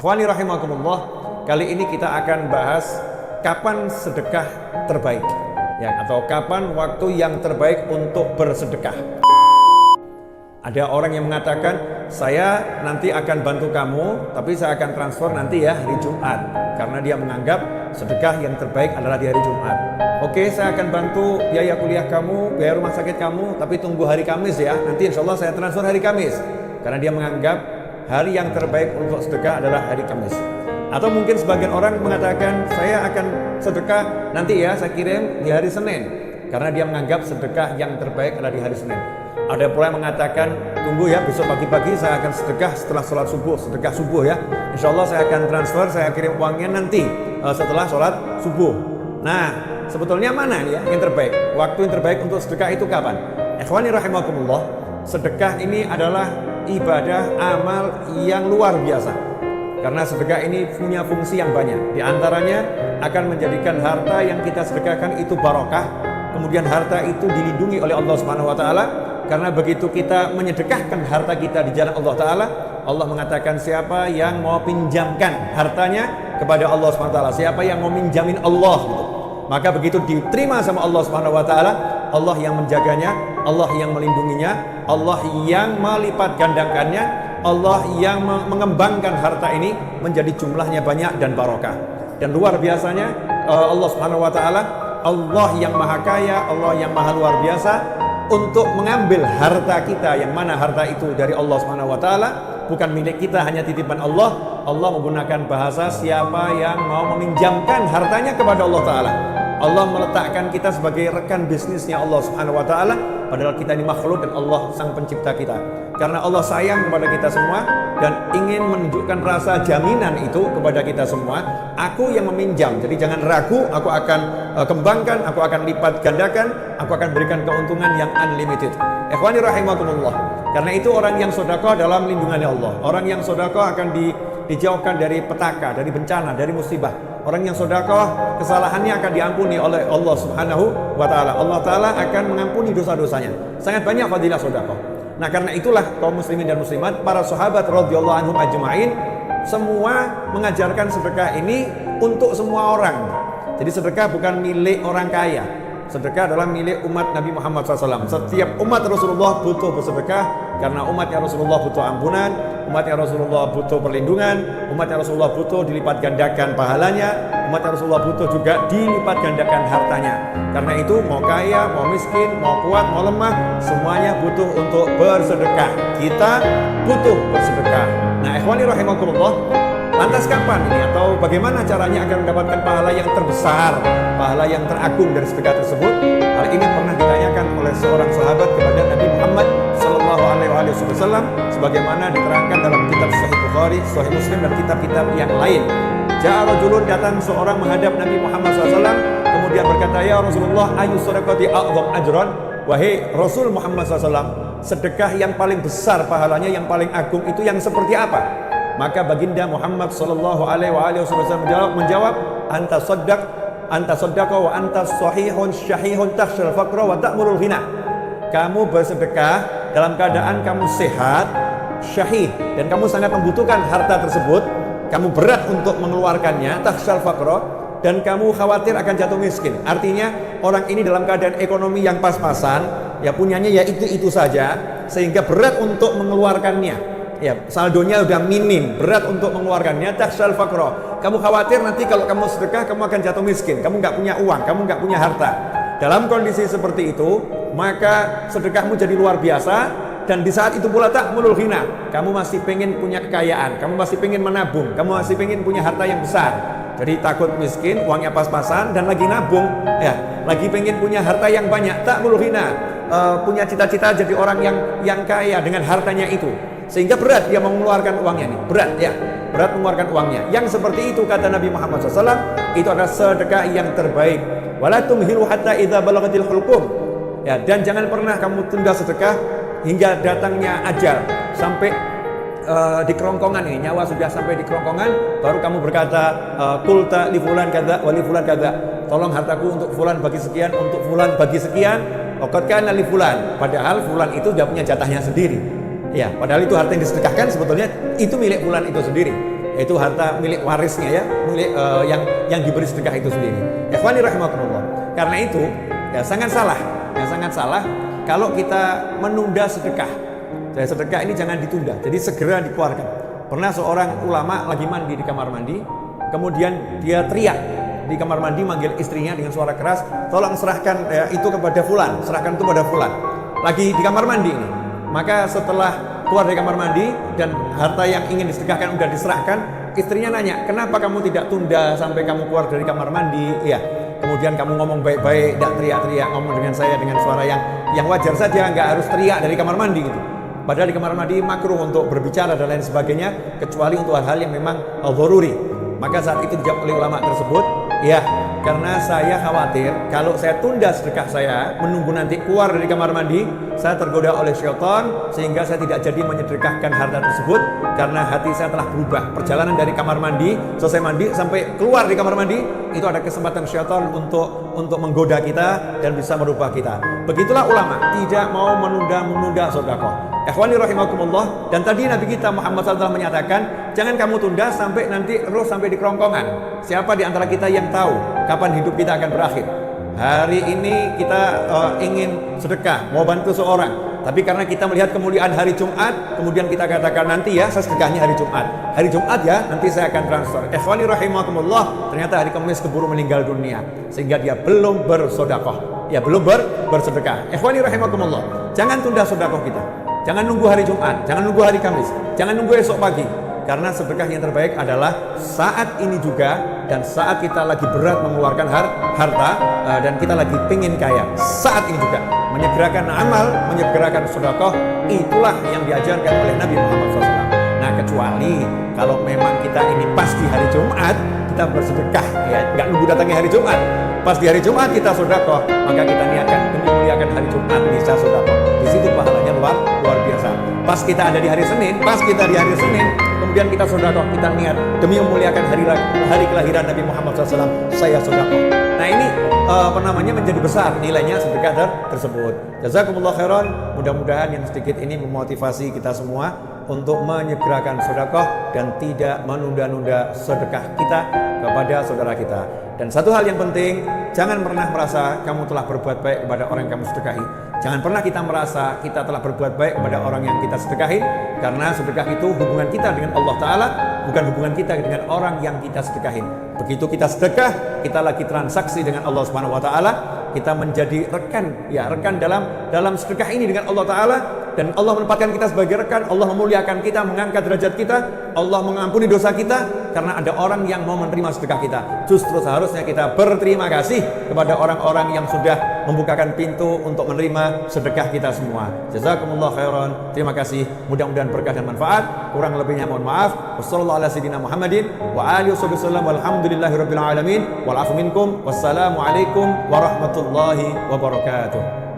Ikhwani rahimakumullah, kali ini kita akan bahas kapan sedekah terbaik, ya, atau kapan waktu yang terbaik untuk bersedekah. Ada orang yang mengatakan, saya nanti akan bantu kamu, tapi saya akan transfer nanti ya hari Jumat, karena dia menganggap sedekah yang terbaik adalah di hari Jumat. Oke, saya akan bantu biaya kuliah kamu, biaya rumah sakit kamu, tapi tunggu hari Kamis ya, nanti insya Allah saya transfer hari Kamis, karena dia menganggap hari yang terbaik untuk sedekah adalah hari Kamis. Atau mungkin sebagian orang mengatakan, saya akan sedekah nanti ya, saya kirim di hari Senin, karena dia menganggap sedekah yang terbaik adalah di hari Senin. Ada pula yang mengatakan, tunggu ya, besok pagi-pagi saya akan sedekah setelah sholat subuh, sedekah subuh ya, insya Allah saya akan transfer, saya kirim uangnya nanti setelah sholat subuh. Nah, sebetulnya mana ya yang terbaik? Waktu yang terbaik untuk sedekah itu kapan? Ikhwani rahimakumullah, sedekah ini adalah ibadah amal yang luar biasa, karena sedekah ini punya fungsi yang banyak. Di antaranya akan menjadikan harta yang kita sedekahkan itu barokah, kemudian harta itu dilindungi oleh Allah Subhanahu wa taala, karena begitu kita menyedekahkan harta kita di jalan Allah taala, Allah mengatakan siapa yang mau pinjamkan hartanya kepada Allah Subhanahu wa taala, siapa yang mau minjamin Allah gitu, maka begitu diterima sama Allah Subhanahu wa taala, Allah yang menjaganya, Allah yang melindunginya, Allah yang melipat gandakannya, Allah yang mengembangkan harta ini menjadi jumlahnya banyak dan barokah. Dan luar biasanya Allah Subhanahu wa taala, Allah yang maha kaya, Allah yang maha luar biasa untuk mengambil harta kita, yang mana harta itu dari Allah Subhanahu wa taala, bukan milik kita, hanya titipan Allah. Allah menggunakan bahasa siapa yang mau meminjamkan hartanya kepada Allah taala. Allah meletakkan kita sebagai rekan bisnisnya Allah Subhanahu wa taala, padahal kita ini makhluk dan Allah sang pencipta kita. Karena Allah sayang kepada kita semua dan ingin menunjukkan rasa jaminan itu kepada kita semua. Aku yang meminjam, jadi jangan ragu, aku akan kembangkan, aku akan lipat gandakan, aku akan berikan keuntungan yang unlimited. Ikhwani rahimakumullah. Karena itu orang yang sedekah dalam lindungannya Allah. Orang yang sedekah akan dijauhkan dari petaka, dari bencana, dari musibah. Orang yang sedekah, kesalahannya akan diampuni oleh Allah Subhanahu wa taala. Allah taala akan mengampuni dosa-dosanya. Sangat banyak fadilah sedekah. Nah, karena itulah kaum muslimin dan muslimat, para sahabat radhiyallahu anhum ajma'in semua mengajarkan sedekah ini untuk semua orang. Jadi sedekah bukan milik orang kaya. Sedekah adalah milik umat Nabi Muhammad SAW. Setiap umat Rasulullah butuh bersedekah, karena umatnya Rasulullah butuh ampunan, umatnya Rasulullah butuh perlindungan, umatnya Rasulullah butuh dilipat gandakan pahalanya, umatnya Rasulullah butuh juga dilipat gandakan hartanya. Karena itu mau kaya, mau miskin, mau kuat, mau lemah, semuanya butuh untuk bersedekah. Kita butuh bersedekah. Nah, ikhwani rahimakumullah, lantas kapan ini, atau bagaimana caranya agar mendapatkan pahala yang terbesar, pahala yang teragung dari sedekah tersebut? Hal ini pernah ditanyakan oleh seorang sahabat kepada Nabi Muhammad Sallallahu Alaihi Wasallam, sebagaimana diterangkan dalam kitab Sahih Bukhari, Sahih Muslim dan kitab-kitab yang lain. Ja'a rajulun, datang seorang menghadap Nabi Muhammad SAW, kemudian berkata, ya Rasulullah, ayu sedekati a'zam ajran, wahai Rasul Muhammad SAW, sedekah yang paling besar pahalanya, yang paling agung itu yang seperti apa? Maka baginda Muhammad sallallahu alaihi wasallam menjawab, anta saddaqa wa anta sahihun syahihun takhshal faqra wa ta'murul ghina. Kamu bersedekah dalam keadaan kamu sehat, syahih, dan kamu sangat membutuhkan harta tersebut. Kamu berat untuk mengeluarkannya, takhshal faqra, dan kamu khawatir akan jatuh miskin. Artinya orang ini dalam keadaan ekonomi yang pas-pasan, ya punyanya ya itu saja, sehingga berat untuk mengeluarkannya. Ya, saldonya udah minim, berat untuk mengeluarkannya, takhshal faqra. Kamu khawatir nanti kalau kamu sedekah kamu akan jatuh miskin, kamu nggak punya uang, kamu nggak punya harta. Dalam kondisi seperti itu, maka sedekahmu jadi luar biasa. Dan di saat itu pula ta'mulul ghina, kamu masih pengen punya kekayaan, kamu masih pengen menabung, kamu masih pengen punya harta yang besar. Jadi takut miskin, uangnya pas-pasan, dan lagi nabung, ya, lagi pengen punya harta yang banyak, ta'mulul ghina, punya cita-cita jadi orang yang kaya dengan hartanya itu. Sehingga berat dia mengeluarkan uangnya nih, berat ya, berat mengeluarkan uangnya. Yang seperti itu kata Nabi Muhammad SAW, itu adalah sedekah yang terbaik. Wala tumhilu hatta idza balagatil hulqum. Ya, dan jangan pernah kamu tunda sedekah hingga datangnya ajal, sampai di kerongkongan ini, nyawa sudah sampai di kerongkongan, baru kamu berkata, qulta li fulan kadza wa li fulan kadza. Tolong hartaku untuk fulan bagi sekian, untuk fulan bagi sekian. Waqad kana li fulan. Padahal fulan itu sudah punya jatahnya sendiri. Ya, padahal itu harta yang disedekahkan sebetulnya itu milik fulan itu sendiri. Itu harta milik warisnya ya, milik yang diberi sedekah itu sendiri. Ikhwani rahimakumullah. Karena itu ya sangat salah kalau kita menunda sedekah. Jadi sedekah ini jangan ditunda, jadi segera dikeluarkan. Pernah seorang ulama lagi mandi di kamar mandi, kemudian dia teriak di kamar mandi manggil istrinya dengan suara keras, tolong serahkan itu kepada fulan, serahkan itu pada fulan. Lagi di kamar mandi ini. Maka setelah keluar dari kamar mandi dan harta yang ingin disedekahkan sudah diserahkan, istrinya nanya, kenapa kamu tidak tunda sampai kamu keluar dari kamar mandi? Ya, kemudian kamu ngomong baik-baik, tidak teriak-teriak, ngomong dengan saya dengan suara yang wajar saja, nggak harus teriak dari kamar mandi gitu. Padahal di kamar mandi makruh untuk berbicara dan lain sebagainya, kecuali untuk hal-hal yang memang dharuri. Maka saat itu dijawab oleh ulama tersebut, ya, karena saya khawatir kalau saya tunda sedekah saya, menunggu nanti keluar dari kamar mandi, saya tergoda oleh syaitan sehingga saya tidak jadi menyedekahkan harta tersebut karena hati saya telah berubah. Perjalanan dari kamar mandi, selesai mandi sampai keluar di kamar mandi, itu ada kesempatan syaitan untuk menggoda kita dan bisa merubah kita. Begitulah ulama, tidak mau menunda sedekah. Ikhwani rahimakumullah. Dan tadi Nabi kita Muhammad SAW menyatakan, jangan kamu tunda sampai nanti roh sampai di kerongkongan. Siapa di antara kita yang tahu kapan hidup kita akan berakhir? Hari ini kita ingin sedekah, mau bantu seorang, tapi karena kita melihat kemuliaan hari Jumat, kemudian kita katakan nanti ya saya sedekahnya hari Jumat. Hari Jumat ya, nanti saya akan transfer. Ikhwani rahimakumullah, ternyata hari Kamis keburu meninggal dunia sehingga dia belum bersedekah. Ya, belum bersedekah. Ikhwani rahimakumullah, jangan tunda sedekah kita. Jangan nunggu hari Jumat, jangan nunggu hari Kamis, jangan nunggu esok pagi. Karena sedekah yang terbaik adalah saat ini juga dan saat kita lagi berat mengeluarkan harta dan kita lagi pingin kaya. Saat ini juga menyegerakan amal, menyegerakan sedekah, itulah yang diajarkan oleh Nabi Muhammad SAW. Nah, kecuali kalau memang kita ini pas di hari Jumat, kita bersedekah, ya, nggak nunggu datangnya hari Jumat. Pas di hari Jumat kita sedekah, maka kita niatkan demi muliakan hari Jumat bisa sedekah. Di situ pahalanya luar biasa. Pas kita ada di hari Senin, kemudian kita sedekah, kita niat demi memuliakan hari kelahiran Nabi Muhammad SAW, saya sedekah. Nah, ini menjadi besar nilainya sedekah tersebut. Jazakumullah khairan. Mudah-mudahan yang sedikit ini memotivasi kita semua untuk menyegerakan sedekah dan tidak menunda-nunda sedekah kita kepada saudara kita. Dan satu hal yang penting, jangan pernah merasa kamu telah berbuat baik kepada orang yang kamu sedekahi. Jangan pernah kita merasa kita telah berbuat baik kepada orang yang kita sedekahi, karena sedekah itu hubungan kita dengan Allah Ta'ala, bukan hubungan kita dengan orang yang kita sedekahin. Begitu kita sedekah, kita lagi transaksi dengan Allah Subhanahu Wa Ta'ala, kita menjadi rekan dalam sedekah ini dengan Allah Ta'ala. Dan Allah menempatkan kita sebagai rekan, Allah memuliakan kita, mengangkat derajat kita, Allah mengampuni dosa kita karena ada orang yang mau menerima sedekah kita. Justru seharusnya kita berterima kasih kepada orang-orang yang sudah membukakan pintu untuk menerima sedekah kita semua. Jazakumullah khairan. Terima kasih. Mudah-mudahan berkah dan manfaat. Kurang lebihnya mohon maaf. Wassalamualaikum warahmatullahi wabarakatuh.